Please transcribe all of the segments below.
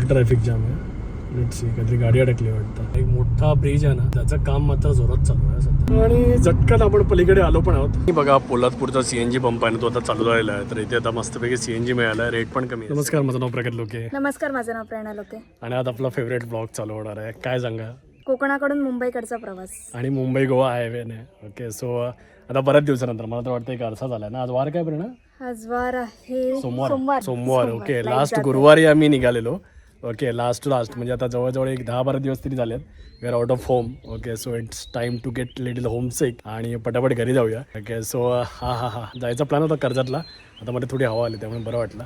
फुल traffic jam आहे. Let's see, काहीतरी गाडी अडकली वाटतं. एक मोठा ब्रिज आहे ना, त्याचं काम मात्र जोरात चालू आहे सध्या. आणि झटकन आपण पलीकडे आलो पण आहोत. बघा पोलादपूरचा सीएनजी पंप आहे ना, तो आता चालू झालेला आहे. तर इथे आता मस्तपैकी सीएनजी मिळाला, रेट पण कमी. नमस्कार, माझं नाव प्रगत लोके. नमस्कार, माझं नाव प्रेरणा लोके. आणि आज आपला फेवरेट ब्लॉग चालू होणार आहे. काय सांगा? कोकणाकडून मुंबईकडचा प्रवास आणि मुंबई गोवा हायवेने. ओके, सो आता बऱ्याच दिवसानंतर, मला तर वाटतं एक अर्धा झालाय ना. आज वार काय प्रेरणा? आज वार आहे सोमवार. ओके, लास्ट गुरुवारी आम्ही निघालेलो. ओके, लास्ट म्हणजे आता जवळजवळ एक 10-12 दिवस तरी झालेत. We are out of home. Okay, so it's time to get little homesick आणि पटापट घरी जाऊया. ओके, सो हा जायचा प्लॅन होता कर्जतला. आता मध्ये थोडी हवा आली त्यामुळे बरं वाटलं,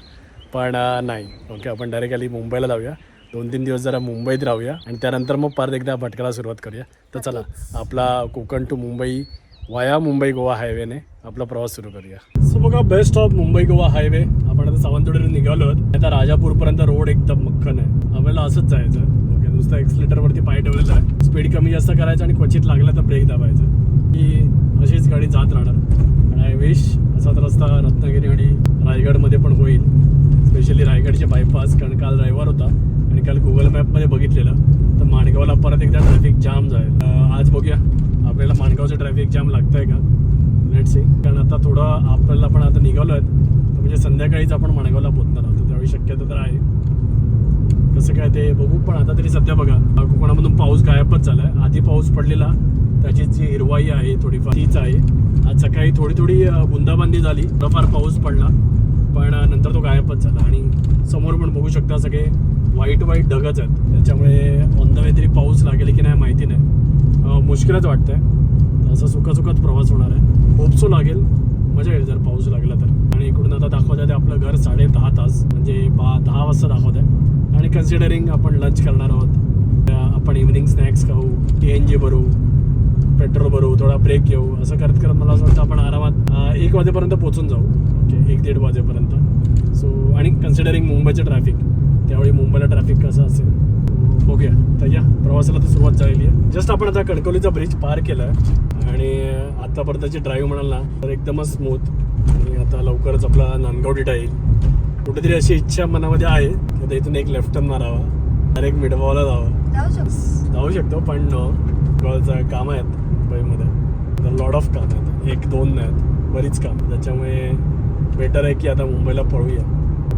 पण नाही. ओके, आपण डायरेक्ट आली मुंबईला जाऊया. 2-3 दिवस जरा मुंबईत राहूया आणि त्यानंतर मग परत एकदा भटकायला सुरुवात करूया. तर चला, आपला कोकण टू मुंबई वाया मुंबई गोवा हायवेने आपला प्रवास सुरू करूया. सो बघा, best of Mumbai Goa highway. आपण आता सावंतवाडीवरून निघालो आहोत. आता राजापूरपर्यंत रोड एकदम मक्खन आहे. आपल्याला असंच जायचं. ओके, नुसतं एक्सिलेटरवरती पाय ठेवलेला आहे. स्पीड कमी जास्त करायचं आणि क्वचित लागलं तर ब्रेक दाबायचं की अशीच गाडी जात राहणार. आणि आय विश असाच रस्ता रत्नागिरी आणि रायगडमध्ये पण होईल, स्पेशली रायगडचे बायपास. कारण काल रविवार होता आणि काल गुगल मॅपमध्ये बघितलेलं तर माणगावला परत एकदा ट्रॅफिक जाम जाईल. आज बघूया आपल्याला माणगावचं ट्रॅफिक जाम लागतंय का. Let's see. कारण आता थोडं आपल्याला पण आता निघालो आहेत तर म्हणजे संध्याकाळीच आपण माणगावला पोहोचणार आहोत. त्यावेळी शक्यता तर आहे. कसं काय ते बघू. पण आता तरी सध्या बघा, कोकणामधून पाऊस गायबच झाला आहे. आधी पाऊस पडलेला त्याची जी हिरवाई आहे थोडीफार तीच आहे. आज सकाळी थोडी बुंदाबांदी झाली, थोडाफार पाऊस पडला, पण नंतर तो गायबच झाला. आणि समोर पण बघू शकता सगळे वाईट ढगच आहेत. त्याच्यामुळे ऑन द वे तरी पाऊस लागेल की नाही माहिती नाही. मुश्किलच वाटतंय. असं सुखात प्रवास होणार आहे. होपसो लागेल, मजा येईल जर पाऊस लागला तर. आणि इकडून आता दाखवत आहे ते आपलं घर 10.5 तास, म्हणजे 10 वाजता दाखवत आहे. आणि कन्सिडरिंग आपण लंच करणार आहोत, आपण इव्हनिंग स्नॅक्स खाऊ, TNG भरू, पेट्रोल भरू, थोडा ब्रेक घेऊ. असं करत मला असं वाटतं आपण आरामात 1 वाजेपर्यंत पोहोचून जाऊ. ओके, 1-1.5 वाजेपर्यंत. सो आणि कन्सिडरिंग मुंबईचं ट्रॅफिक, त्यावेळी मुंबईला ट्रॅफिक कसं असेल बघूया. तर या प्रवासाला तर सुरुवात झालेली आहे. जस्ट आपण आता कणकवलीचा ब्रिज पार केला आहे आणि आतापर्यंतची ड्राईव्ह म्हणाल ना तर एकदमच स्मूथ. आणि आता लवकरच आपला नांदगाव डिटा येईल. कुठेतरी अशी इच्छा मनामध्ये आहे की आता इथून एक लेफ्ट टर्न मारावा, डायरेक्ट मिडगावला जाऊ शकतो. पण मिडगावचं काम आहेत मुंबईमध्ये, लॉट ऑफ काम आहेत, 1-2 नाहीत, बरीच काम. त्याच्यामुळे बेटर आहे की आता मुंबईला पळूया.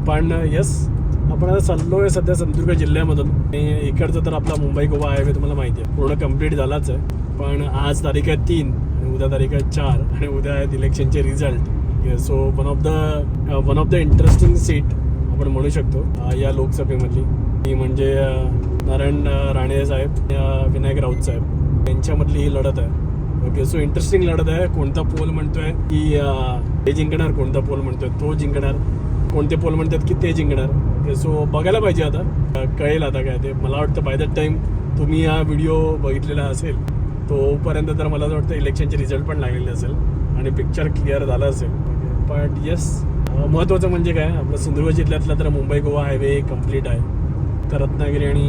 पण येस, आपण आता चाललो आहे सध्या सिंधुदुर्ग जिल्ह्यामधून. आणि इकडचं तर आपला मुंबई गोवा हायवे तुम्हाला माहिती आहे पूर्ण कम्प्लीट झालाच आहे. पण आज तारीख आहे 3 आणि उद्या तारीख आहे 4 आणि उद्या आहेत इलेक्शनचे result. So one of the interesting seat आपण म्हणू शकतो या लोकसभेमधली, ती म्हणजे नारायण राणे साहेब, विनायक राऊत साहेब यांच्यामधली ही लढत आहे. ओके, सो इंटरेस्टिंग लढत आहे. कोणता पोल म्हणतोय की हे जिंकणार, कोणता पोल म्हणतोय तो जिंकणार, कोणते पोल म्हणतात की ते जिंकणार. ओके, सो बघायला पाहिजे, आता कळेल आता काय ते. मला वाटतं बाय दॅट टाईम तुम्ही हा व्हिडिओ बघितलेला असेल तोपर्यंत तर मला असं वाटतं इलेक्शनचे रिझल्ट पण लागलेले असेल आणि पिक्चर क्लिअर झालं असेल. पण येस, महत्त्वाचं म्हणजे काय, आपलं सिंधुदुर्ग जिल्ह्यातला तर मुंबई गोवा हायवे कम्प्लीट आहे. तर रत्नागिरी आणि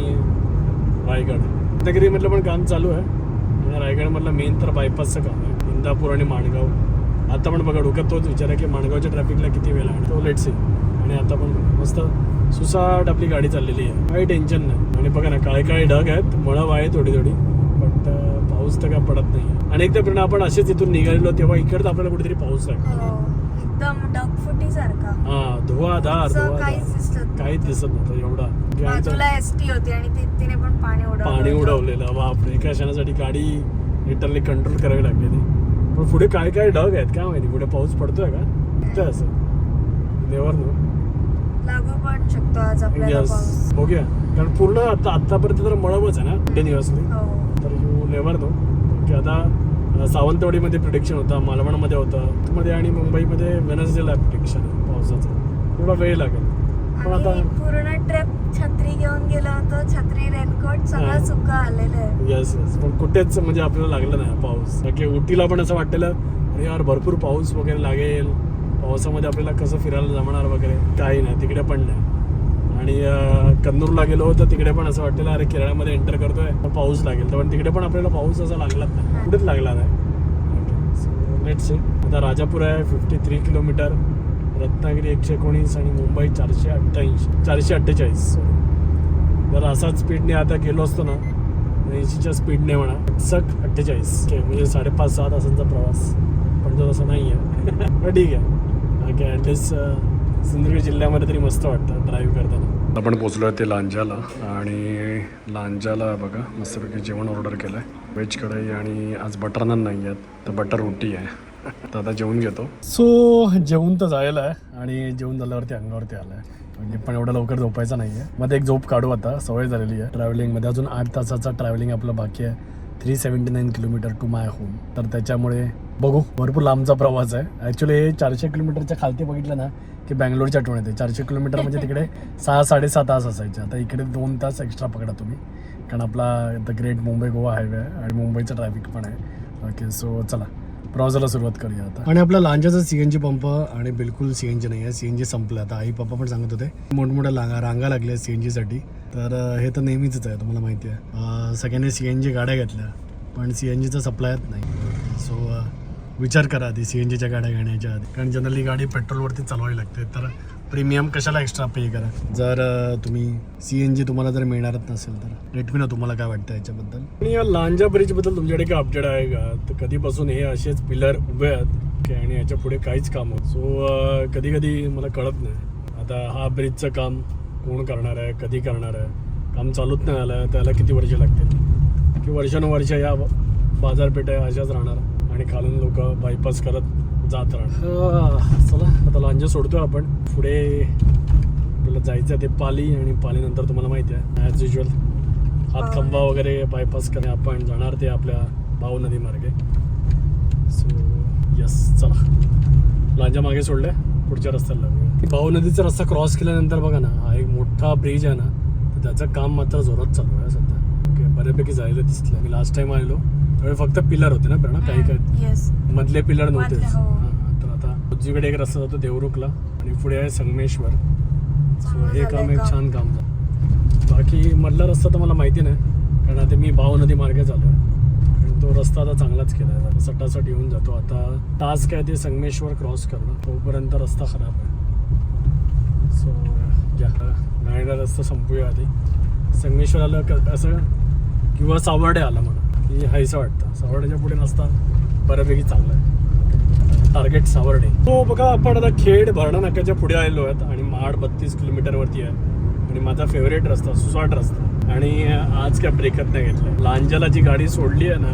रायगड, रत्नागिरीमधलं पण काम चालू आहे आणि रायगडमधलं मेन तर बायपासचं काम आहे, इंदापूर आणि माणगाव. आता पण बघा डोक्यात तोच विचार आहे की माणगावच्या ट्रॅफिकला किती वेळ लागणार, तो लेट्स सी. आणि आता पण मस्त सुसाट आपली गाडी चाललेली आहे, काही टेन्शन नाही. आणि बघा ना, काळे ढग आहेत, मळव आहे थोडी, बट पाऊस तर काय पडत नाही. आणि एकदा पण आपण असेच इथून निघालेलो तेव्हा इकडं आपल्याला कुठेतरी पाऊस लागतो, एकदम ढगफुटीसारखा. हा, धुवाधार काहीच दिसत नव्हतं एवढा. बाजूला एसटी होती आणि तिने पण पाणी उडवलेलं. बापरे, एका क्षणासाठी गाडी लिटरली कंट्रोल करावी लागलेली. पण पुढे काय ढग आहेत काय माहिती, पुढे पाऊस पडतोय का काय असं नेवर नो, लागू पण शकतो आज आपल्याला पाऊस. बघूया. कारण पूर्ण आतापर्यंत तर मळवच आहे ना कंटिन्युअसली, तर यू नेवर नो. की आता सावंतवाडीमध्ये प्रिडिक्शन होता, मालवणमध्ये होतं मध्ये आणि मुंबईमध्ये वेनसडेला प्रिडिक्शन आहे पावसाचं. थोडा वेळ लागेल. पण आता पूर्ण ट्रिप छत्री घेऊन गेलो होतो, छत्री रेनकोट सगळं सुकं आलेलं आहे. येस, पण कुठेच म्हणजे आपल्याला लागलं नाही पाऊस. की उटीला पण असं वाटलेलं अरे यार भरपूर पाऊस वगैरे लागेल, पावसामध्ये आपल्याला कसं फिरायला जमणार वगैरे, काही नाही, तिकडे पण नाही. आणि कन्नूरला गेलो होतं, तिकडे पण असं वाटलेलं अरे केरळमध्ये एंटर करतोय पाऊस लागेल, पण तिकडे पण आपल्याला पाऊस असा लागलाच नाही, कुठेच लागला नाही. Let's see. आता राजापूर आहे 53 किलोमीटर, रत्नागिरी 119 आणि मुंबई 448. तासात स्पीडने आता गेलो असतो ना 80च्या स्पीडने म्हणा 48 म्हणजे 5.5-6 तासांचा प्रवास, पण तो तसा नाही आहे. पण ठीक आहे. ओके, ॲटलिस्ट सिंधुदुर्ग जिल्ह्यामध्ये तरी मस्त वाटतं ड्राईव्ह करताना. आपण पोचलो आहे ते लांजाला, आणि लांजाला बघा मस्तपैकी जेवण ऑर्डर केलं आहे, व्हेज कढई, आणि आज बटर नान नाही आहेत तर बटर रोटी आहे. तर आता जेवून घेतो. सो जेवून तर जायला आहे, आणि जेवून झाल्यावरती अंगावरती आलं आहे, म्हणजे पण एवढं लवकर झोपायचं नाही आहे. मध्ये एक झोप काढू, आता सवय झालेली आहे ट्रॅव्हलिंगमध्ये. अजून 8 तासाचा ट्रॅव्हलिंग आपलं बाकी आहे, 379 किलोमीटर टू माय होम. तर त्याच्यामुळे बघू, भरपूर लांबचा प्रवास आहे. ॲक्च्युली हे 400 किलोमीटरच्या खालती बघितलं ना की बँगलोरच्या आठवण येते. 400 किलोमीटर म्हणजे तिकडे 6-6.5 तास असायचे, आता इकडे 2 तास एक्स्ट्रा पकडा तुम्ही, कारण आपला the great Mumbai Goa highway आहे आणि मुंबईचं ट्रॅफिक पण आहे. ओके, सो चला प्रवासाला सुरुवात करूया आता. आणि आपला लांजाचा CNG पंप, आणि बिलकुल CNG नाही आहे, CNG संपलं आता. आई पप्पा पण सांगत होते मोठमोठ्या रांगा लागल्या CNGसाठी. तर हे तर नेहमीच आहे, तुम्हाला माहिती आहे. सगळ्यांनी CNG गाड्या घेतल्या, पण CNGचा सप्लायच नाही. सो विचार करा आधी CNGच्या गाड्या घेण्याच्या आधी, कारण जनरली गाडी पेट्रोलवरती चालवावी लागते, तर प्रीमियम कशाला एक्स्ट्रा पे करा. जर तुम्ही CNG तुम्हाला जर मिळणारच नसेल तर. लेट मी ना तुम्हाला काय वाटतं याच्याबद्दल. आणि या लांजा ब्रिजबद्दल तुमच्याकडे काय अपडेट आहे का? तर कधीपासून हे असेच पिलर उभे आहेत आणि याच्या पुढे काहीच काम होत. सो कधी कधी मला कळत नाही आता हा ब्रिजचं काम कोण करणार आहे, कधी करणार आहे. काम चालूच नाही आलं, त्याला किती वर्ष लागतील, की वर्षानुवर्ष या बाजारपेठा अशाच राहणार, आणि खालून लोक बायपास करत जात राहणार. चला आता लांजा सोडतो आपण. पुढे आपल्याला जायचं ते पाली, आणि पालीनंतर तुम्हाला माहिती आहे ॲज युजल हातखंबा वगैरे बायपास करणे आपण जाणार ते आपल्या भाऊ नदी मार्गे. सो यस, चला लांजा मागे सोडलं, पुढच्या रस्त्याला लागूया. भाऊ नदीचा रस्ता क्रॉस केल्यानंतर बघा ना, हा एक मोठा ब्रिज आहे ना, तर त्याचं काम मात्र जोरात चालू आहे सध्या. ओके, बऱ्यापैकी जायला दिसलं. मी लास्ट टाइम आलेलो त्यावेळी फक्त पिलर होते ना, पण काही काही मधले पिलर नव्हते. तर आता उजवीकडे एक रस्ता जातो देवरुखला, आणि पुढे आहे संगमेश्वर. सो हे काम एक छान काम झालं. बाकी मधला रस्ता तर मला माहिती नाही, कारण आता मी भाऊ नदी मार्गे चालू आहे, आणि तो रस्ता आता चांगलाच केला आहे, सटासट येऊन जातो. आता टास्क आहे ते संगमेश्वर क्रॉस करणं, तोपर्यंत रस्ता खराब आहे. सो या गाडीला रस्ता संपूया आधी. संगमेश्वराला असं किंवा सावर्डे आला म्हणा की हायसं वाटतं. सावर्डेच्या पुढे रस्ता बऱ्यापैकी चांगला आहे. टार्गेट सावर्डे. तो बघा, आपण आता खेड भरणा नाक्याच्या पुढे आलेलो आहेत, आणि महाड 32 किलोमीटरवरती आहे, आणि माझा फेवरेट रस्ता सुसाट रस्ता. आणि आज काय ब्रेकच नाही घेतलं. लांजाला जी गाडी सोडली आहे ना,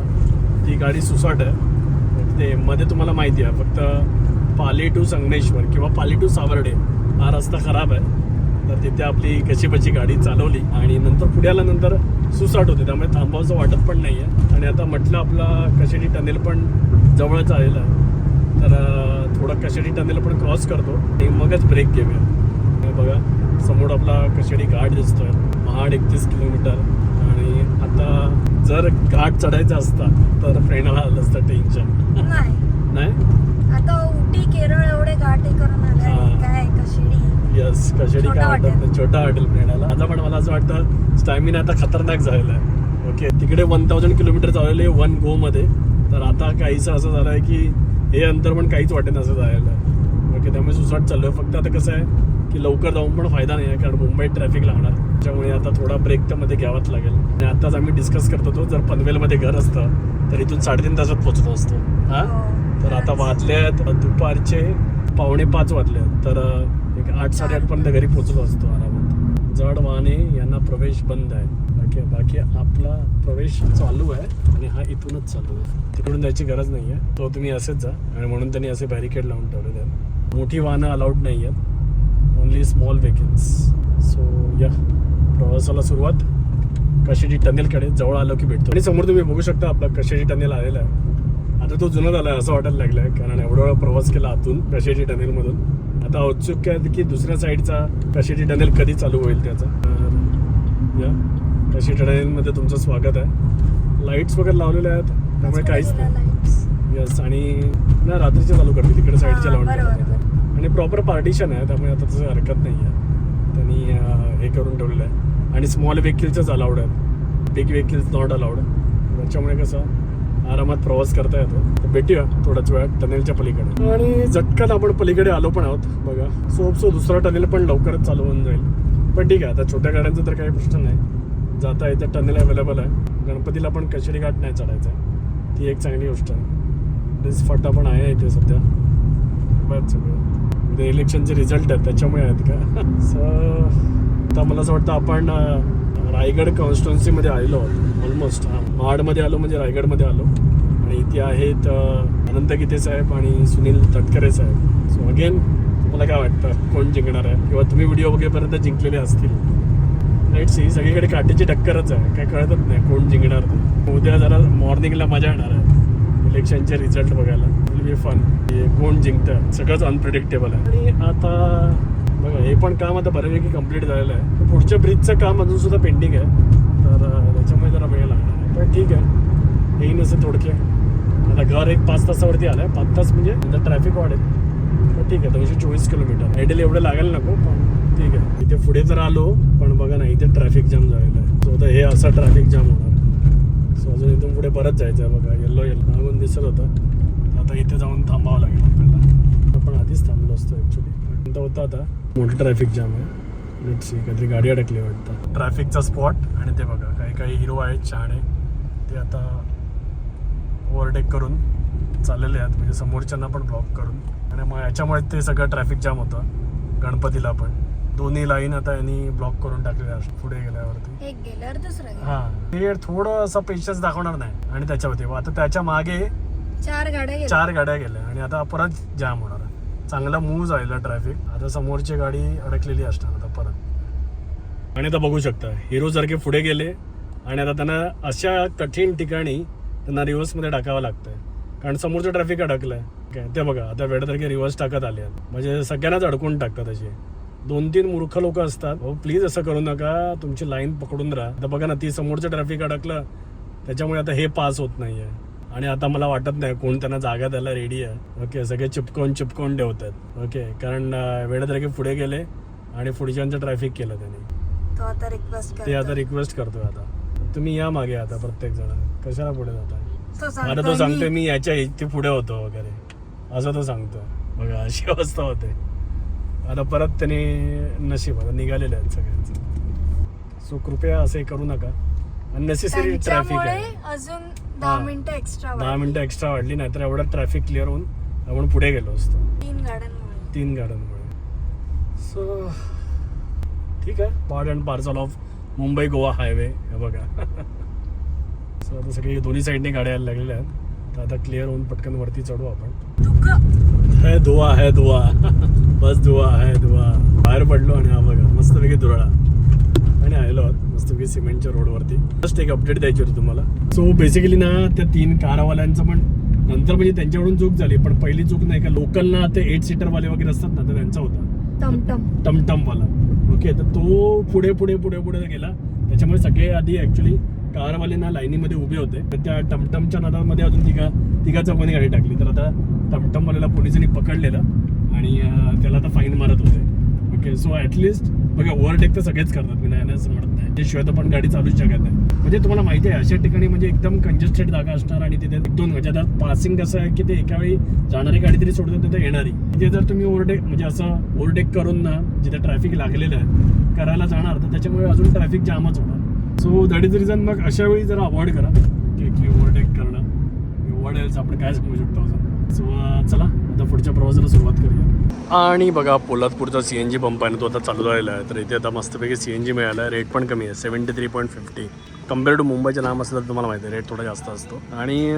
ती गाडी सुसाट आहे. ते मध्ये तुम्हाला माहिती आहे फक्त पाली टू संगमेश्वर किंवा पाली टू सावर्डे हा रस्ता खराब आहे. तर तिथे आपली कशीबशी गाडी चालवली, आणि नंतर पुढे आल्यानंतर सुसाट होते, त्यामुळे थांबावंसं वाटत पण नाही आहे. आणि आता म्हटलं आपला कशेडी टनेल पण जवळच आलेला आहे, तर थोडं कशेडी टनेल पण क्रॉस करतो आणि मगच ब्रेक घेऊया. बघा समोर आपला कशेडी घाट दिसतोय, महाड 31 किलोमीटर. आणि आता जर घाट चढायचा असता तर फ्रेंडला आलं असतं टेन्शन. नाही आता उटी केरळ एवढे घाटे करून आले, काय कशेडी. यस, कशेडी काय वाटत नाही, छोटा वाटेल फ्रेंडाला. आता पण मला असं वाटतं स्टॅमिना आता खतरनाक झालेला आहे. ओके, तिकडे 1000 किलोमीटर चालवले 1 गो मध्ये, तर आता काहीसं असं झालं आहे की हे अंतर पण काहीच वाटेल असं झालेलं आहे. ओके, त्यामुळे सुसाट चालू आहे. फक्त आता कसं आहे की लवकर जाऊन पण फायदा नाही आहे, कारण मुंबईत ट्रॅफिक लागणार, त्याच्यामुळे आता थोडा ब्रेक तर मध्ये घ्यावाच लागेल. आणि आताच आम्ही डिस्कस करत होतो, जर पनवेलमध्ये घर असतं तर इथून 3.5 तासात पोहोचलो असतो. हां, तर आता वाजले आहेत दुपारचे 4:45 वाजले, तर एक 8-8:30 पर्यंत घरी पोहोचलो असतो आरामात. जड वाहने यांना प्रवेश बंद आहे. बाकी आपला प्रवेश चालू आहे, आणि हा इथूनच चालू आहे, तिकडून जायची गरज नाही आहे. तो तुम्ही असेच जा, आणि म्हणून त्यांनी असे बॅरिकेड लावून ठेवलेले आहेत. मोठी वाहनं अलाउड नाही आहेत, ओनली स्मॉल व्हेकल्स. सो या प्रवासाला सुरुवात कशेडी टनेलकडे. जवळ आलो की भेटतो. आणि समोर तुम्ही बघू शकता आपला कशेडी टनेल आलेला आहे. आता तो जुना झाला आहे असं वाटायला लागलं आहे, कारण एवढा वेळा प्रवास केला आतून कशेडी टनेलमधून. आता औत्सुक आहे की दुसऱ्या साईडचा कशेडी टनेल कधी चालू होईल त्याचा. या कशेडी टनेलमध्ये तुमचं स्वागत आहे. लाईट्स वगैरे लावलेले आहेत, त्यामुळे काहीच नाही. यस, आणि ना रात्रीच्या चालू करते तिकडे साईडच्या लावून, आणि प्रॉपर पार्टिशन आहे, त्यामुळे आता तसं हरकत नाही आहे. त्यांनी हे करून ठेवलेलं आहे. आणि स्मॉल व्हेकल्सच अलाउड आहेत, बिग व्हेकल्स नॉट अलाउड. त्याच्यामुळे कसं आरामात प्रवास करता येतो. तर भेटूया थोड्याच वेळात टनेलच्या पलीकडे. आणि झटकन आपण पलीकडे आलो पण आहोत बघा. सो दुसरा टनेल पण लवकरच चालू होऊन जाईल. पण ठीक आहे, आता छोट्या गाड्यांचा तर काही प्रश्न नाही, जाता येतं टनेल अवेलेबल आहे. गणपतीला पण कशेरी घाट नाही चढायचं आहे, ती एक चांगली गोष्ट आहे. रिस्क फाटा पण आहे इथे सध्या. बस सगळं उद्या इलेक्शनचे रिझल्ट आहेत त्याच्यामुळे आहेत का. सो आता मला असं वाटतं आपण रायगड कॉन्स्टिट्युन्सीमध्ये आलेलो आहोत ऑलमोस्ट. महाडमध्ये आलो म्हणजे रायगडमध्ये आलो. आणि इथे आहेत अनंत गीते साहेब आणि सुनील तटकरे साहेब. सो अगेन मला काय वाटतं कोण जिंकणार आहे, किंवा तुम्ही व्हिडिओ बघेपर्यंत जिंकलेले असतील. लेट्स सी, सगळीकडे काटेची टक्करच आहे, काय कळतच नाही कोण जिंकणार ते. उद्या जरा मॉर्निंगला मजा येणार आहे इलेक्शनचे रिझल्ट बघायला. Will be fun. कोण जिंकतं सगळंच अनप्रिडिक्टेबल आहे. आणि आता बघा हे पण काम आता बऱ्यापैकी कंप्लीट झालेलं आहे. पुढच्या ब्रिजचं काम अजून सुद्धा पेंडिंग आहे, तर त्याच्यामुळे जरा वेळ लागणार आहे. पण ठीक आहे, येईन असं थोडके. आता घर एक 5 तासावरती आलं आहे. 5 तास म्हणजे नंतर ट्रॅफिक वाढेल. पण ठीक आहे, 224 किलोमीटर आयडियल एवढं लागायला नको, पण ठीक आहे. इथे पुढे जर आलो पण बघा ना इथे ट्रॅफिक जाम झालेलं आहे. सो आता हे असा ट्रॅफिक जाम होणार. सो अजून इथून पुढे परत जायचं आहे. बघा येल्लो मागून दिसत होतं. आता इथे जाऊन थांबावं लागेल आपल्याला. आपण आधीच थांबलो असतो ॲक्च्युली. होतं आता मोठं ट्रॅफिक जाम आहे. लेट्स सी, काहीतरी गाडी अडकली वाटतं. ट्रॅफिकचा स्पॉट. आणि ते बघा काही काही हिरो आहेत शहाणे, ते आता ओव्हरटेक करून चाललेले आहेत, म्हणजे समोरच्यांना पण ब्लॉक करून. आणि मग याच्यामुळे ते सगळं ट्रॅफिक जाम होतं. गणपतीला पण दोन्ही लाईन आता यांनी ब्लॉक करून टाकलेल्या पुढे गेल्यावरती. एक गेल्यावर दुसरं. हां, हे थोडं असं पेशन्स दाखवणार नाही. आणि त्याच्यावरती आता त्याच्या मागे 4 गाड्या गेल्या आणि आता परत जाम होणार. चांगला मूव्ह झालेला ट्रॅफिक. आता समोरची गाडी अडकलेली असणार आता परत. आणि आता बघू शकता हिरोसारखे पुढे गेले आणि आता त्यांना अशा कठीण ठिकाणी त्यांना रिव्हर्समध्ये टाकावं लागतंय, कारण समोरचं ट्रॅफिक अडकलं आहे. ते बघा आता वेळासारखे रिव्हर्स टाकत आले आहेत, म्हणजे सगळ्यांनाच अडकून टाकतात. असे 2-3 मूर्ख लोक असतात. हो प्लीज असं करू नका, तुमची लाईन पकडून राहा. आता बघा ना, ती समोरचं ट्रॅफिक अडकलं त्याच्यामुळे आता हे पास होत नाही आहे. आणि आता मला वाटत नाही कोण त्यांना जागा द्यायला रेडी आहे. ओके, सगळे चिपकवून ठेवतात. ओके, कारण वेळासारखे पुढे गेले आणि पुढच्यांचं ट्रॅफिक केलं त्यांनी. तो आता रिक्वेस्ट करतोय आता तुम्ही या मागे. आता प्रत्येक जण कशाला पुढे जाता. आता तो तो सांगतोय मी याच्या इथे पुढे होतो वगैरे असं तो सांगतो. बघा अशी अवस्था होते. आता परत त्यांनी नशीब आता निघालेले आहेत सगळ्यांचे. सो कृपया असे करू नका. अननेसेसरी ट्रॅफिक आहे. अजून 10 मिनिटं एक्स्ट्रा वाढली, नाहीतर एवढं ट्रॅफिक क्लिअर होऊन आपण पुढे गेलो असतो 3 गाड्यांमुळे. सो ठीक आहे, part and parcel of Mumbai Goa highway. हे बघा. सो आता सगळी दोन्ही साईडने गाड्या यायला लागलेल्या आहेत. तर आता क्लिअर होऊन पटकन वरती चढू आपण. है धुवा बस धुवा है धुवा. बाहेर पडलो आणि हा बघा मस्तपैकी धुराळा. आणि आलेलो आहोत मस्तपैकी सिमेंटच्या रोडवरती. जस्ट एक अपडेट द्यायची होती तुम्हाला. सो बेसिकली ना त्या 3 कारवाल्यांचं पण नंतर म्हणजे त्यांच्याकडून चूक झाली, पण पहिली चूक नाही का, लोकलना ते 8 सीटरवाले वगैरे असतात ना, तर त्यांचा होता टमटमवाला. ओके, तर तो पुढे गेला. त्याच्यामुळे सगळे आधी ॲक्च्युली कारवाल्यांना लाईनीमध्ये उभे होते. तर त्या टमटमच्या नादामध्ये अजून तिघा चौघांनी गाडी टाकली. तर आता टमटमवाल्याला पोलिसांनी पकडलेलं आणि त्याला आता फाईन मारत होते. ओके, सो ॲटलिस्ट बघा ओव्हरटेक तर सगळेच करतात, मी नाही असं म्हणत नाही. त्याशिवाय तर पण गाडी चालूच शकत नाही. म्हणजे तुम्हाला माहिती आहे अशा ठिकाणी म्हणजे एकदम कंजेस्टेड जागा असणार आणि तिथे 1-2 म्हणजे आता पासिंग कसं आहे की ते एका वेळी जाणारी गाडी तरी सोडतात, तिथे येणारी. म्हणजे जर तुम्ही म्हणजे असं ओव्हरटेक करून ना जिथे ट्रॅफिक लागलेलं आहे करायला जाणार, तर त्याच्यामुळे अजून ट्रॅफिक जामच होणार. So that is the reason मग अशा वेळी जरा अवॉइड करा की ओव्हरटेक करणं. ओव्हरटेक्स आपण काय सांगू शकतो असं. सो चला आता पुढच्या प्रवासाला सुरुवात करूया. आणि बघा पोलादपूरचा CNG पंप आहे ना, तो आता चालू झालेला आहे. तर इथे आता मस्तपैकी CNG मिळाला आहे. रेट पण कमी आहे, 73.50. कम्पेअर टू मुंबईचं नाम असलं तर तुम्हाला माहिती आहे रेट थोडा जास्त असतो. आणि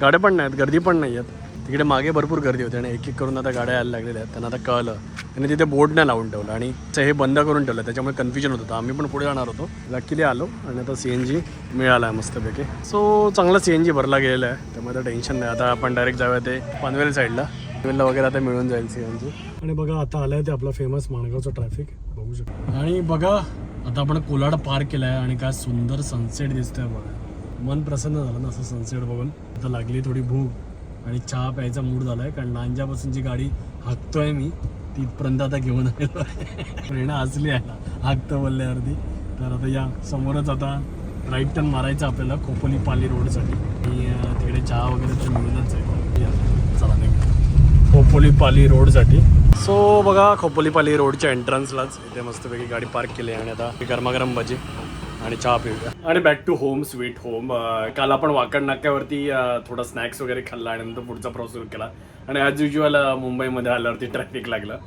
गाड्या पण नाहीत, गर्दी पण नाही आहेत. तिकडे मागे भरपूर गर्दी होती आणि एक करून आता गाड्या यायला लागलेल्या आहेत. त्यांना आता कळलं आणि तिथे बोर्ड नाही लावून ठेवलं आणि हे बंद करून ठेवलं, त्याच्यामुळे कन्फ्युजन होतं. आम्ही पण पुढे जाणार होतो, लकीली आलो आणि आता CNG मिळाला आहे मस्तपैकी. सो चांगला CNG भरला गेलेला आहे, त्यामुळे आता टेन्शन नाही. आता आपण डायरेक्ट जाऊया ते पनवेल साईडला. पनवेलला वगैरे आता मिळून जाईल CNG. आणि बघा आता आलं आहे ते आपला फेमस माणगावचं ट्रॅफिक बघू शकतो. आणि बघा आता आपण कोलाड पार केला आहे आणि काय सुंदर सनसेट दिसतोय बघा. मन प्रसन्न झालं ना असं सनसेट बघून. आता लागली थोडी भूक आणि चहा प्यायचा मूड झाला आहे, कारण लांजापासून जी गाडी हाकतोय मी तिथपर्यंत आता घेऊन आलेलो आहे. प्रेरणा हसली आहे हाकतं बोलल्यावरती. तर आता या समोरच आता राईट टर्न मारायचं आपल्याला खोपोली पाली रोडसाठी. आणि तिकडे चहा वगैरे तर मिळूनच आहे. चला नाही खोपोली पाली रोडसाठी. सो बघा खोपोली पाली रोडच्या एंट्रन्सलाच इथे मस्तपैकी गाडी पार्क केली आणि आता गरमागरम भजी आणि चहा पिऊया आणि back to home sweet home. काल आपण वाकड नाक्यावरती थोडा स्नॅक्स वगैरे खाल्ला आणि नंतर पुढचा प्रवास सुरू केला आणि ॲज युजल मुंबईमध्ये आल्यावरती ट्रॅफिक लागलं.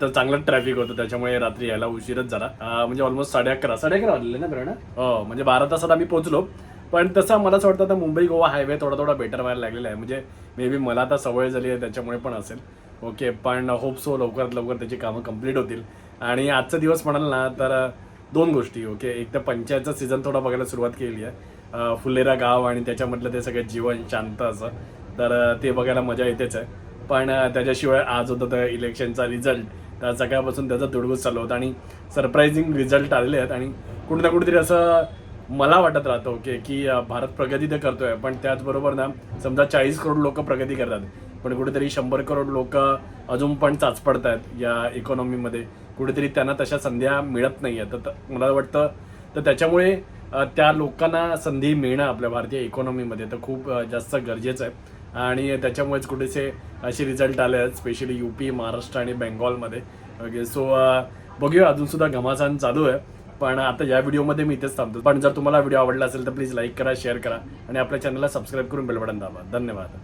तर चांगलं ट्रॅफिक होतं त्याच्यामुळे रात्री यायला उशीरच झाला. म्हणजे ऑलमोस्ट 11:30 वाजले ना प्रेरणा. हो म्हणजे 12 तासात आम्ही पोहोचलो. पण तसं मला असं वाटतं आता मुंबई गोवा हायवे थोडा बेटर व्हायला लागलेला आहे. म्हणजे मे बी मला आता सवय झाली आहे त्याच्यामुळे पण असेल. ओके पण होप सो लवकरात लवकर त्याची कामं कंप्लीट होतील. आणि आजचा दिवस म्हणाल ना तर 2 गोष्टी. ओके एक तर पंचायतचा सीझन थोडा बघायला सुरुवात केली आहे. फुलेरा गाव आणि त्याच्यामधलं ते सगळं जीवन शांत असं तर ते बघायला मजा येतेच आहे. पण त्याच्याशिवाय आज होतं तर इलेक्शनचा रिझल्ट. तर सकाळपासून त्याचा तुडगूस चालू होता आणि सरप्रायझिंग रिझल्ट आलेले आहेत. आणि कुठे ना कुठेतरी असं मला वाटत राहतं ओके की भारत प्रगती तर करतोय पण त्याचबरोबर ना समजा 40 करोड लोक प्रगती करतात पण कुठेतरी 100 करोड लोक अजून पण चाचपडत आहेत या इकॉनॉमीमध्ये. कुठेतरी त्यांना तशा संध्या मिळत नाही आहेत. तर मला वाटतं तर त्याच्यामुळे त्या लोकांना संधी मिळणं आपल्या भारतीय इकॉनॉमीमध्ये तर खूप जास्त गरजेचं आहे. आणि त्याच्यामुळेच कुठेसे असे रिझल्ट आले आहेत स्पेशली UP, महाराष्ट्र आणि बेंगॉलमध्ये. ओके सो बघूया अजूनसुद्धा घमासान चालू आहे. पण आता या व्हिडिओमध्ये मी इथेच थांबतो. पण जर तुम्हाला व्हिडिओ आवडला असेल तर प्लीज लाईक करा, शेअर करा आणि आपल्या चॅनलला सबस्क्राईब करून बेल बटन दाबा. धन्यवाद.